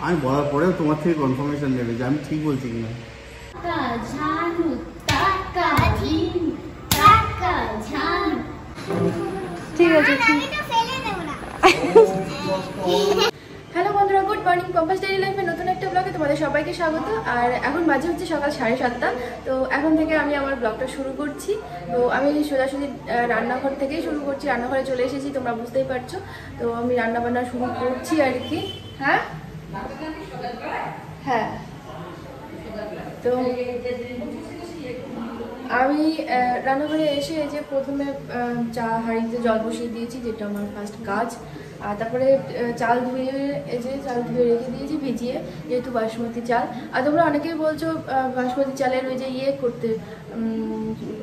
আমি বলার পরেও তোমার থেকে কনফার্মেশন নেবে যে আমি ঠিক বলছি কিনা। ঠিক আছে। হ্যালো বন্ধুরা, গুড মর্নিং। কম্পাস ডেইলি লাইফের নতুন একটা ব্লগে তোমাদের সবাইকে স্বাগত। আর এখন বাজে হচ্ছে সকাল 7:30। তো এখন থেকে আমি আমার ব্লগটা শুরু করছি। তো আমি সোজাসুজি রান্নাঘর থেকেই শুরু করছি। রান্নাঘরে চলে এসেছি, তোমরা বুঝতেই পারছো। তো আমি রান্নাবান্না শুরু করছি আর কি। হ্যাঁ হ্যাঁ, তো আমি রান্নাঘরে এসে এই যে প্রথমে চা হাঁড়িতে জল বসিয়ে দিয়েছি, যেটা আমার ফার্স্ট কাজ। আর তারপরে চাল ধুয়ে রেখে দিয়েছি ভিজিয়ে, যেহেতু বাসমতি চাল। আর তোমরা অনেকেই বলছো বাসমতি চালের ওই যে করতে,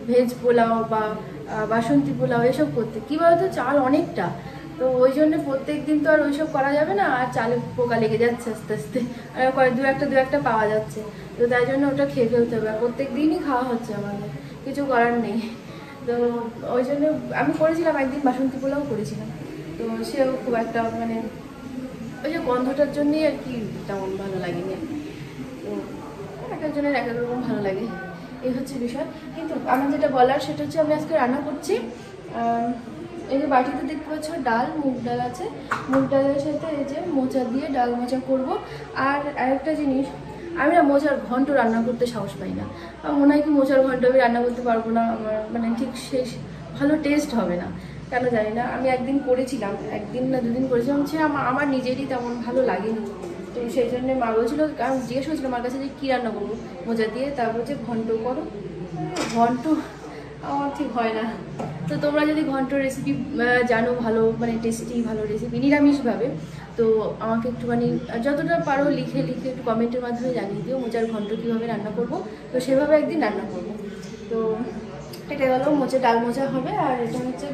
ভেজ পোলাও বা বাসন্তী পোলাও এসব করতে। কী বলতো, চাল অনেকটা, তো ওই জন্য প্রত্যেক দিন তো আর ওইসব করা যাবে না। আর চালে পোকা লেগে যাচ্ছে আস্তে আস্তে, আর দু একটা পাওয়া যাচ্ছে। তো তাই জন্য ওটা খেয়ে ফেলতে হবে। প্রত্যেক দিনই খাওয়া হচ্ছে আমাদের, কিছু করার নেই। তো ওই জন্য আমি করেছিলাম একদিন বাসন্তী পোলাও করেছিলাম। তো সেও খুব একটা মানে ওই যে গন্ধটার জন্যই আর কি তেমন ভালো লাগেনি। তো এক একজনের এক এক রকম ভালো লাগে, এই হচ্ছে বিষয়। কিন্তু আমার যেটা বলার সেটা হচ্ছে, আমি আজকে রান্না করছি। এই যে বাটিতে দেখতে পাচ্ছ ডাল, মুগ ডাল আছে। মুগ ডালের সাথে এই যে মোচা দিয়ে ডাল মোচা করব। আর আরেকটা জিনিস, আমি না মোচার ঘন্ট রান্না করতে সাহস পাই না। আমার মনে হয় কি মোচার ঘন্ট আমি রান্না করতে পারবো না, আমার মানে ঠিক শেষ ভালো টেস্ট হবে না, কেন জানি না। আমি একদিন করেছিলাম, একদিন না দুদিন করেছিলাম, সে আমার নিজেরই তেমন ভালো লাগেনি। তো সেই জন্য মা বলছিল, আমি জিজ্ঞেস করছিলাম আমার কাছে যে কী রান্না করবো মোচা দিয়ে, তারপর যে ঘন্ট করো। ঘন্ট আমার ঠিক হয় না। তো তোমরা যদি ঘন্ট রেসিপি জানো, ভালো মানে টেস্টি ভালো রেসিপি নিরামিষভাবে, তো আমাকে একটুখানি যতটা পারো লিখে একটু কমেন্টের মাধ্যমে জানিয়ে দিও মোচার ঘন্ট কীভাবে রান্না করব। তো সেভাবে একদিন রান্না করব। তো এটা হলো মোচা, ডাল মোচা হবে। আর এটা হচ্ছে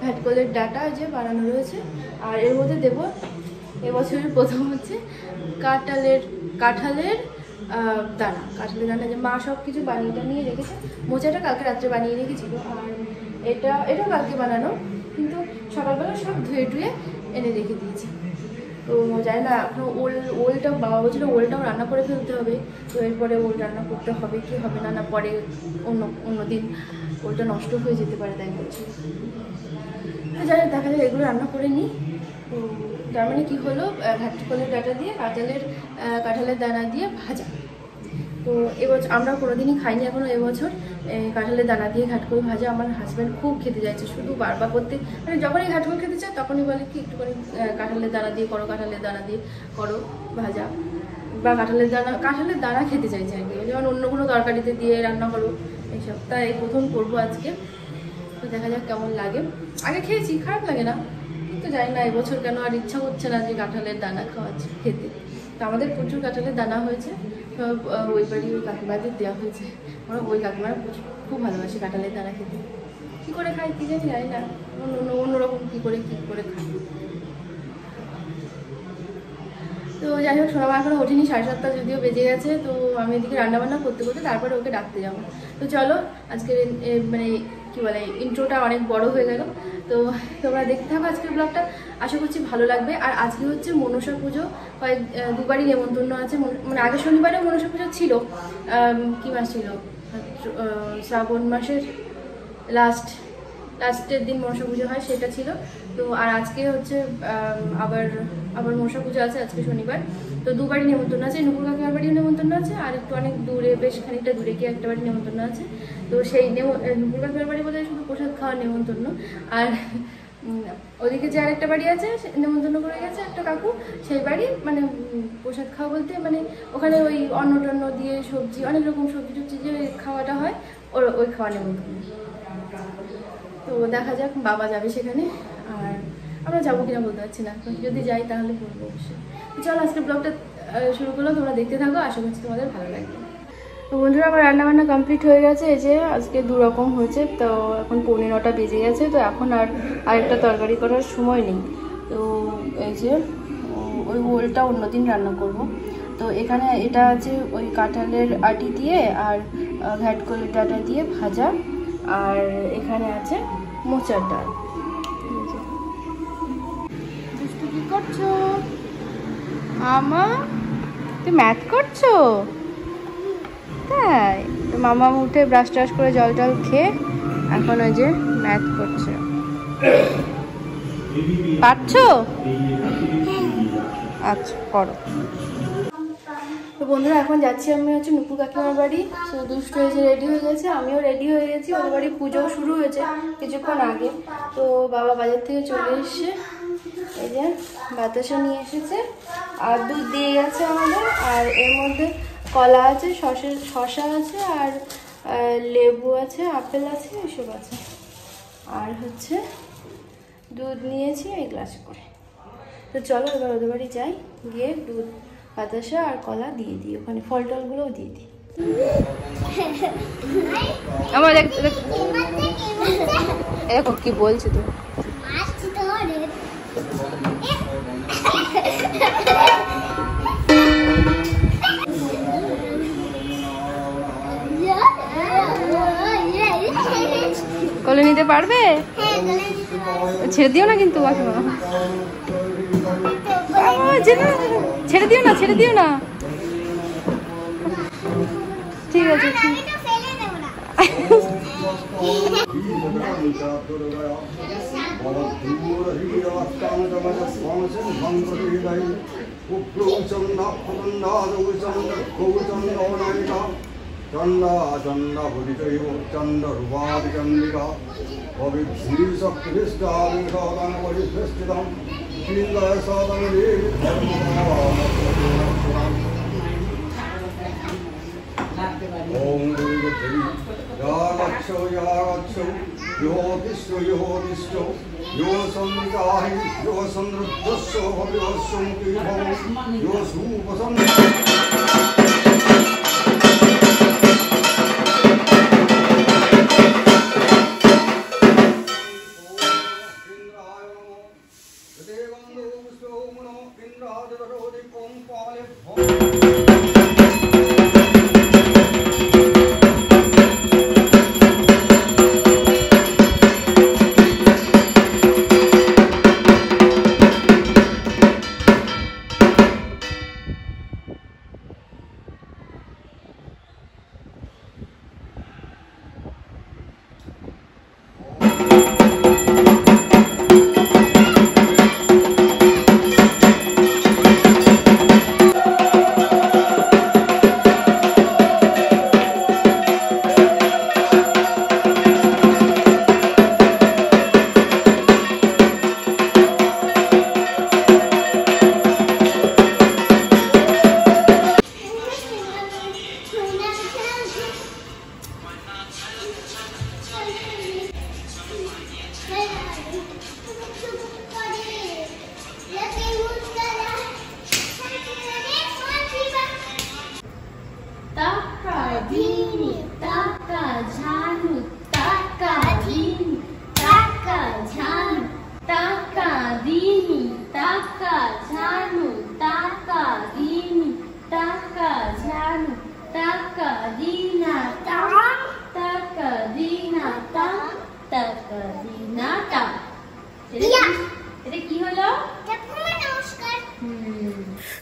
ঘাটকোলের ডাটা যে বানানো রয়েছে। আর এর মধ্যে দেবো এবছরের প্রথম হচ্ছে কাঁঠালের দানা, যে মা সব কিছু বানিয়ে নিয়ে রেখেছে। মোচাটা কালকে রাত্রে বানিয়ে রেখেছিল। আর এটাও কালকে বানানো, কিন্তু সকালবেলা সব ধুয়ে এনে রেখে দিয়েছি। তো জানি না এখন ওলটাও বাবা বলছিল ওলটাও রান্না করে ফেলতে হবে। তো এরপরে ওল রান্না করতে হবে কি হবে না, পরে অন্য দিন ওলটা নষ্ট হয়ে যেতে পারে, তাই বলছি। তো জানি দেখা যায় এগুলো রান্না করে নিই। তো তার মানে কী হলো, ঘাটকোলের ডাটা দিয়ে কাঁঠালের দানা দিয়ে ভাজা। তো এবছর আমরা কোনোদিনই খাইনি এখনও, এবছর কাঁঠালের দানা দিয়ে ঘাটকোল ভাজা। আমার হাজব্যান্ড খুব খেতে চাইছে, শুধু বারবার করতে, মানে যখনই ঘাটকোল খেতে চায় তখনই বলে কি একটুখানি কাঁঠালের দানা দিয়ে করো ভাজা, বা কাঁঠালের দানা খেতে চাইছে আর কি, যেমন অন্য কোনো তরকারিতে দিয়ে রান্না করো এইসব। তাই প্রথম করবো আজকে। তো দেখা যাক কেমন লাগে। আগে খেয়েছি, খারাপ লাগে না, কিন্তু জানি না এবছর কেন আর ইচ্ছা হচ্ছে না যে কাঁঠালের দানা খেতে। তো আমাদের প্রচুর কাঁঠালের দানা হয়েছে, সব ওই বাড়ি ওই কাকিমাদের দেওয়া হয়েছে। আমরা ওই কাকিমারা খুব ভালোবাসে কাঁঠালের দানা খেতে। কী করে খাই কী জানি না, অন্যরকম কী করে খাই। তো যাই হোক, সোনামা এখনও ওঠেনি, 7:30 যদিও বেজে গেছে। তো আমি এদিকে রান্নাবান্না করতে তারপরে ওকে ডাকতে যাবো। তো চলো, আজকের মানে কী বলে ইন্ট্রোটা অনেক বড় হয়ে গেল। তো তোমরা দেখতে থাকো আজকের ব্লগটা, আশা করছি ভালো লাগবে। আর আজকে হচ্ছে মনসা পুজো, দুবারই নেমন্তন্ন আছে। মানে আগের শনিবারেও মনসা পুজো ছিল, কী মাস ছিল, শ্রাবণ মাসের লাস্টের দিন মনসা পুজো হয়, সেটা ছিল। তো আর আজকে হচ্ছে আবার মনসা পুজো আছে আজকে শনিবার। তো দুবারই নেমন্তন্ন আছে, নুপুর কাকিমার বাড়িও নেমন্তন্ন আছে, আর একটু অনেক দূরে, বেশ খানিকটা দূরে গিয়ে একটা বাড়ি নেমন্তন্ন আছে। তো সেই নুপুর কাকিমার বাড়ি বলে শুধু প্রসাদ খাওয়ার নেমন্তন্ন। আর ওদিকে যে আরেকটা বাড়ি আছে নেমন্তন্ন করে গেছে একটা কাকু, সেই বাড়ি মানে প্রসাদ খাওয়া বলতে মানে ওখানে ওই অন্ন টন্ন দিয়ে সবজি, অনেক রকম সবজি যে খাওয়াটা হয়, ওই খাওয়া নেমন্তন্ন। তো দেখা যাক, বাবা যাবে সেখানে, আর আমরা যাবো কিনা বলতে পারছি না। যদি যাই তাহলে বলবো অবশ্যই। চলো আজকের ব্লগটা শুরু করলাম, তোমরা দেখতে থাকো, আশা করছি তোমাদের ভালো লাগবে। তো বন্ধুরা, আমার রান্নাবান্না কমপ্লিট হয়ে গেছে। এই যে আজকে 2 রকম হয়েছে। তো এখন 8:45 বেজে গেছে। তো এখন আরেকটা তরকারি করার সময় নেই। তো এই যে ওই ওলটা অন্যদিন রান্না করব। তো এখানে এটা আছে ওই কাঁঠালের আটি দিয়ে আর ঘাটকোলের ডাটা দিয়ে ভাজা। আর এখানে আছে মোচার ডাল। কি করছো? মামা তুই ম্যাথ করছো? তাই তো মামা উঠে ব্রাশ ট্রাশ করে জল টল খেয়ে এখন ওই যে ম্যাথ করছে। পারছো? আচ্ছা করো। তো বন্ধুরা এখন যাচ্ছি আমি হচ্ছে নুপুর কাকিমার বাড়ি। তো দুষ্ট হয়েছে রেডি হয়ে গেছে, আমিও রেডি হয়ে গেছি। ওদের বাড়ি পুজোও শুরু হয়েছে কিছুক্ষণ আগে। তো বাবা বাজার থেকে চলে এসছে, এই যে বাতাসা নিয়ে এসেছে আর দুধ দিয়ে গেছে আমাদের। আর এর মধ্যে কলা আছে, শসা আছে, আর লেবু আছে, আপেল আছে, এসব আছে। আর হচ্ছে দুধ নিয়েছি এই গ্লাসে করে। তো চলো এবার ওদের বাড়ি যাই, গিয়ে দুধ বাতাসা আর কলা দিয়ে দিই, ওখানে ফল টলগুলোও দিয়ে দিই। আমার দেখো কি বলছে তো। কোলে নিতে পারবে? ছেড়ে দিও না কিন্তু ছেড়ে দিও না, ছেড়ে দিও না। ঠিক আছে চন্ডা চন্ডা ভূরিচৈব চন্ডরূপাদি চন্ডিকা অবিভূরি শক্তিষ্টামি সদান পরিষ্ঠিতম শিলয় সদন দেবী ওম গুরুদেবী যাগচ্ছ যাগচ্ছ যোতিষ্ঠ যোতিষ্ঠ यो संविदाहि यो संरुद्धस्य भव्यस्य मुखी भव यो सुपसं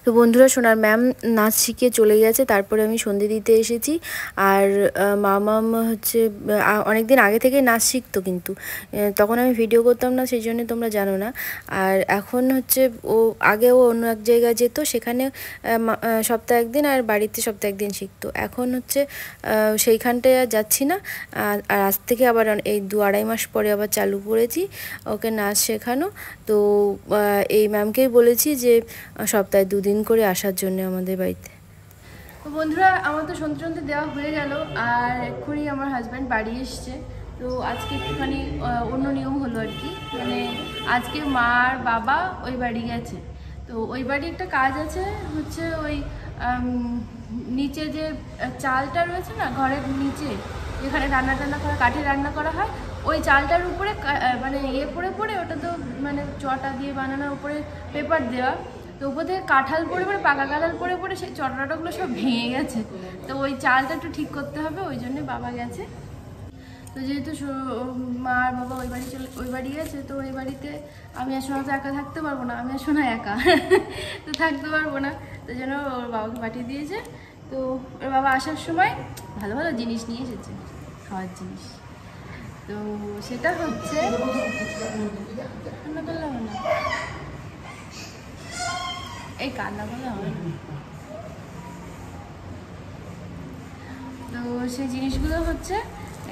তো বন্ধুরা সোনার ম্যাম নাচ শিখিয়ে চলে গেছে, তারপরে আমি সন্ধে দিতে এসেছি। আর মামাম হচ্ছে অনেকদিন আগে থেকে নাচ শিখতো, কিন্তু তখন আমি ভিডিও করতাম না, সেই জন্য তোমরা জানো না। আর এখন হচ্ছে ও অন্য এক জায়গায় যেত, সেখানে সপ্তাহে একদিন আর বাড়িতে সপ্তাহে একদিন শিখতো। এখন হচ্ছে সেইখানটায় আর যাচ্ছি না। আর আজ থেকে আবার এই 2-2.5 মাস পরে আবার চালু করেছি ওকে নাচ শেখানো। তো এই ম্যামকেই বলেছি যে সপ্তাহে 2 দিন করে আসার জন্য আমাদের বাড়িতে। তো বন্ধুরা আমার তো সন্ধ্যে দেওয়া হয়ে গেল, আর এক্ষুনি আমার হাজব্যান্ড বাড়ি এসছে। তো আজকে একটুখানি অন্য নিয়ম হলো আর কি, মানে আজকে মা আর বাবা ওই বাড়ি গেছে। তো ওই বাড়ি একটা কাজ আছে, হচ্ছে ওই নিচে যে চালটা রয়েছে না ঘরের নিচে, যেখানে রান্না করা কাঠে রান্না করা হয়, ওই চালটার উপরে মানে পড়ে ওটা তো মানে চটা দিয়ে বানানোর উপরে পেপার দেওয়া, তো উপর থেকে কাঁঠাল পড়ে পাকা কাঁঠাল পড়ে সেই চটাটাগুলো সব ভেঙে গেছে। তো ওই চালটা একটু ঠিক করতে হবে, ওই জন্য বাবা গেছে। তো যেহেতু মা আর বাবা ওই বাড়ি গেছে, তো ওই বাড়িতে আমি আর সোনা তো একা থাকতে পারবো না, আমি আর সোনা একা তো থাকতে পারবো না, তো জন্য ওর বাবাকে পাঠিয়ে দিয়েছে। তো ওর বাবা আসার সময় ভালো ভালো জিনিস নিয়ে এসেছে, খাওয়ার জিনিস। তো সেটা হচ্ছে কান্না করলে হবে না, এই কান্না করলে হবে না। তো সেই জিনিসগুলো হচ্ছে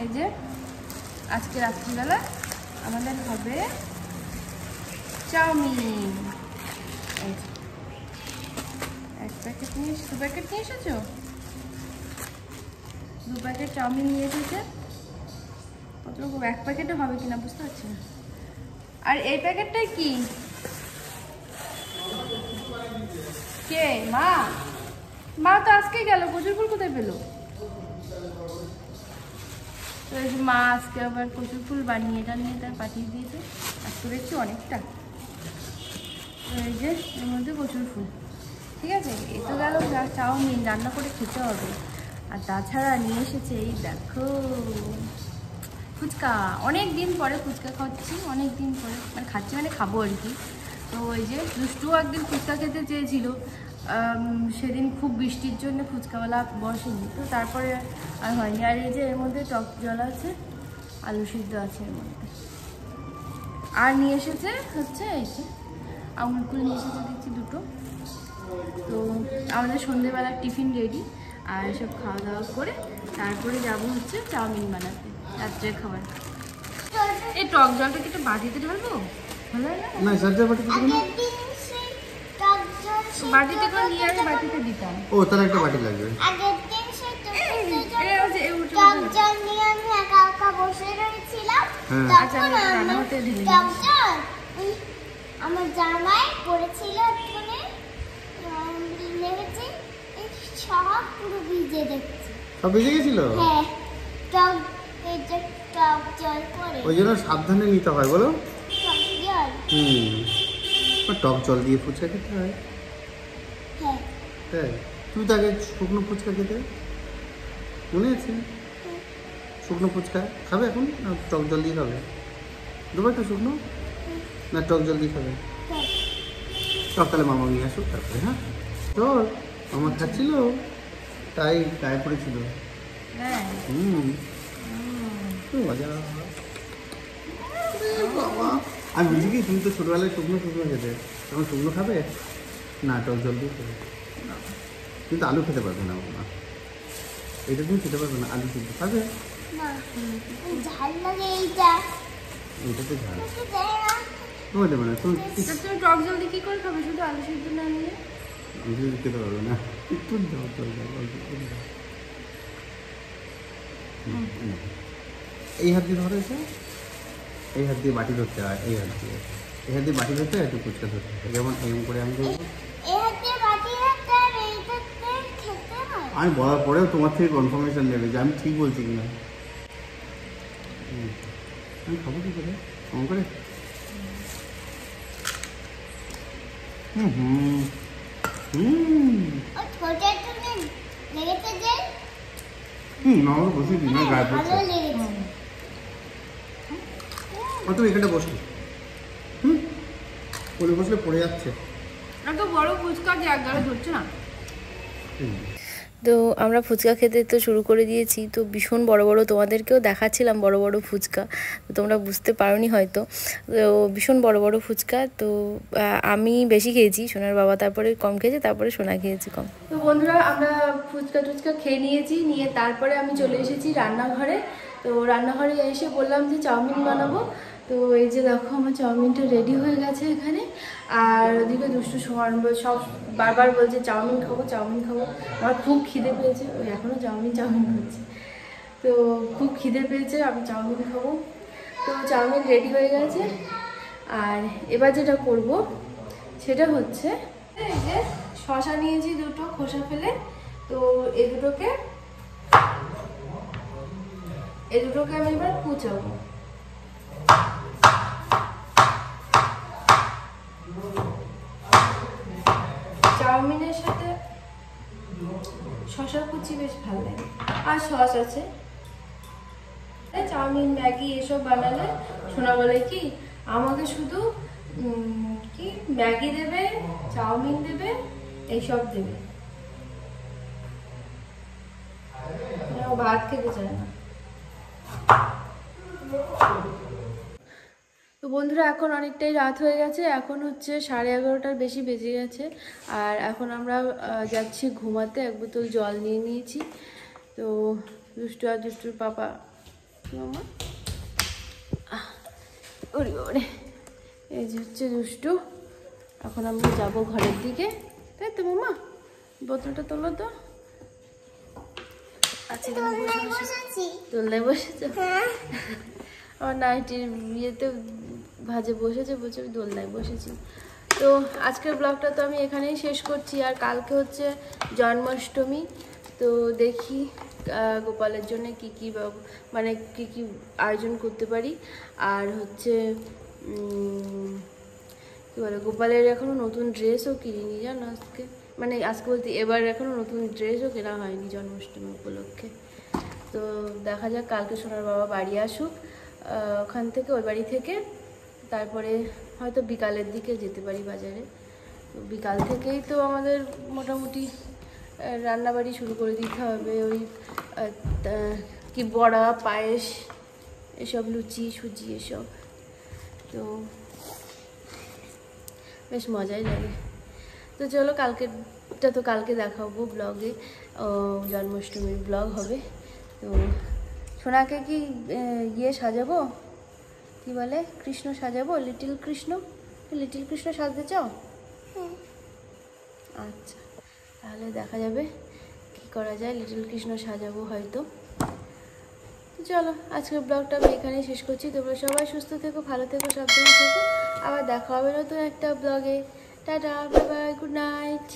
এই যে আজকে রাত্রিবেলা আমাদের হবে চাউমিন। এক প্যাকেট নিয়ে 2 প্যাকেট নিয়ে এসেছো? 2 প্যাকেট চাউমিন নিয়ে এসেছে। কতটুকু এক প্যাকেটে হবে কিনা বুঝতে পারছি না। আর এই প্যাকেটটাই কি? কে? মা? মা তো আজকেই গেল, কচুর ফুল কোথায় পেলো? তো এই যে মা আজকে আবার কচুর ফুল বানিয়ে এটা নিয়ে তার পাঠিয়ে দিয়েছে, আর করেছি অনেকটা। তো এই যে এর মধ্যে কচুর ফুল, ঠিক আছে। এ তো গেল চাউমিন, রান্না করে খেতে হবে। আর তাছাড়া নিয়ে এসেছে এই দেখো ফুচকা। অনেক দিন পরে ফুচকা খাচ্ছি, অনেক দিন পরে মানে খাচ্ছি মানে খাবো আর কি। তো ওই যে দুষ্টুও একদিন ফুচকা খেতে চেয়েছিল, সেদিন খুব বৃষ্টির জন্য ফুচকাওয়ালা বসেনি, তো তারপরে আর হয়নি। আর এই যে এর মধ্যে টক জল আছে, আলু সিদ্ধ আছে এর মধ্যে। আর নিয়ে এসেছে হচ্ছে এই যে আঙুর কুল নিয়ে এসেছে দেখছি 2টো। তো আমাদের সন্ধ্যেবেলার টিফিন রেডি, আর সব খাওয়া দাওয়া করে তারপরে যাবো হচ্ছে চাউমিন বানাতে, রাত্রের খাবার। এই টক জলটা কি একটু বাটিতে ঢালবো? ভালো হয় না, সাজ্জার বাটিতে দিবি না? বাটিতে করে নিয়ে আগে বাটিতে দিতাম। ও, তার একটা বাটি লাগবে। আগের দিন সেই টক জল নিয়ে আমি একা একা বসে রয়েছিলাম, তখন আমার জামাই পড়েছিল, ওখানে লেগেছে, সব পুরো ভিজে দেখছি। সব ভিজে গেছিল? হ্যাঁ, টক জল পড়ে, ওই জন্য সাবধানে নিতে হয় বলো। টক জল টক জল দিয়ে ফুচকা খেতে হয়। হ্যাঁ, তাই? তুই তো আগে শুকনো ফুচকা খেতে, মনে আছে? শুকনো ফুচকা খাবে এখন না টক জল দিয়ে খাবে? দেবো একটা শুকনো না টক জল দিয়ে খাবে? সকালে মামা নিয়ে আসুক তারপরে। হ্যাঁ, তোর মামা খাচ্ছিল তাই গায়ে পড়েছিল। মজা। আমি বুঝি কি তুমি তো ছোটবেলায় শুকনো খেতে, তখন শুকনো খাবে না টক জল দিয়ে খাবে। কিন্তু আলু খেতে পারবে না মামা, এটা তুমি খেতে পারবে না। আলু সিদ্ধ খাবে না, ঝাল লাগে এইটা, এইটাতে ঝাল দেয় না। তোমার দেবে না। তুমি টক জল দিয়ে কি করে খাবে শুধু আলু সিদ্ধ না নিয়ে? খেতে পারবে না, একটু দাও জল দাও। এই হাত দিয়ে ধরেছে, এই হাত দিয়ে বাটি ধরতে হয়, এই হাত দিয়ে বাটি ধরতে হয়, একটু ফুচকা ধরতে হয়। যেমন এরকম করে আমি করবো, আমি বলার পরেও তোমার থেকে কনফার্মেশন নেবে যে আমি ঠিক বলছি কিনা। আমি খাবো কি করে কম করে? না বসে দিই না, গায়ে পড়ছে। তুমি এখানটা বসো, পরে বসলে পড়ে যাচ্ছে। এত বড় ফুচকা যে একগালে ধরছে না। তো আমরা ফুচকা খেতে তো শুরু করে দিয়েছি, তো ভীষণ বড় বড়, তোমাদেরকেও দেখাচ্ছিলাম বড় বড় ফুচকা, তো তোমরা বুঝতে পারোনি হয়তো। তো ভীষণ বড় বড় ফুচকা। তো আমি বেশি খেয়েছি, সোনার বাবা তারপরে কম খেয়েছে, তারপরে সোনা খেয়েছি কম। তো বন্ধুরা আমরা ফুচকা খেয়ে নিয়েছি, নিয়ে তারপরে আমি চলে এসেছি রান্নাঘরে। তো রান্নাঘরে এসে বললাম যে চাউমিন বানাবো। তো এই যে দেখো আমার চাউমিনটা রেডি হয়ে গেছে এখানে। আর ওদিকে দুষ্টু সব বারবার বলছে চাউমিন খাবো। আমার খুব খিদে পেয়েছে, ওই এখনও চাউমিন করছে। তো খুব খিদে পেয়েছে, আমি চাউমিন খাবো। তো চাউমিন রেডি হয়ে গেছে। আর এবার যেটা করব সেটা হচ্ছে এই যে শসা নিয়েছি 2টো খোসা ফেলে। তো এই দুটোকে আমি এবার কুচাবো। চাউমিনের সাথে শসা কুচি বেশ ভালো লাগে, আর সস আছে। চাউমিন ম্যাগি এসব বানালে শোনা বলে কি আমাকে শুধু কি ম্যাগি দেবে, চাউমিন দেবে, এইসব দেবে, ও ভাত খেতে চায় না। তো বন্ধুরা এখন অনেকটাই রাত হয়ে গেছে, এখন হচ্ছে 11:30টার বেশি বেজে গেছে। আর এখন আমরা যাচ্ছি ঘুমাতে। এক বোতল জল নিয়ে নিয়েছি। তো দুষ্টু আর দুষ্টুর পাপা মামা ওরে ওরে, এই যে হচ্ছে দুষ্টু। এখন আমরা যাব ঘরের দিকে, তাই তো মামা? বোতলটা তোলো তো। আচ্ছা দোলনায় বসেছো? আমার নাইটির বিয়েতে ভাজে বসেছে, বলছে আমি দোলনায় বসেছি। তো আজকের ব্লগটা তো আমি এখানেই শেষ করছি। আর কালকে হচ্ছে জন্মাষ্টমী, তো দেখি গোপালের জন্য কি কি মানে কি কি আয়োজন করতে পারি। আর হচ্ছে কী বলে, গোপালের এখনও নতুন ড্রেসও কিনিনি জানো আজকে, মানে আজকে বলতে এবার এখনও নতুন ড্রেসও কেনা হয়নি জন্মাষ্টমী উপলক্ষে। তো দেখা যাক, কালকে সোনার বাবা বাড়ি আসুক ওখান থেকে, ওই বাড়ি থেকে, তারপরে হয়তো বিকালের দিকে যেতে পারি বাজারে। তো বিকাল থেকেই তো আমাদের মোটামুটি রান্নাবাড়ি শুরু করে দিতে হবে। ওই কি বড়া, পায়েস, এসব লুচি সুজি এসব, তো বেশ মজাই লাগে। তো চলো, কালকেরটা তো কালকে দেখাবো ব্লগে, জন্মাষ্টমীর ব্লগ হবে। তো সোনাকে কি ইয়ে সাজাবো, কি বলে, কৃষ্ণ সাজাবো, লিটিল কৃষ্ণ। লিটিল কৃষ্ণ সাজতে চাও? আচ্ছা, তাহলে দেখা যাবে কি করা যায়, লিটিল কৃষ্ণ সাজাবো হয়তো। তো চলো, আজকের ব্লগটা আমি এখানেই শেষ করছি। তোমরা সবাই সুস্থ থেকো, ভালো থেকো, সাবধানে থেকো। আবার দেখা হবে নতুন একটা ব্লগে। Tata, bye bye, good night.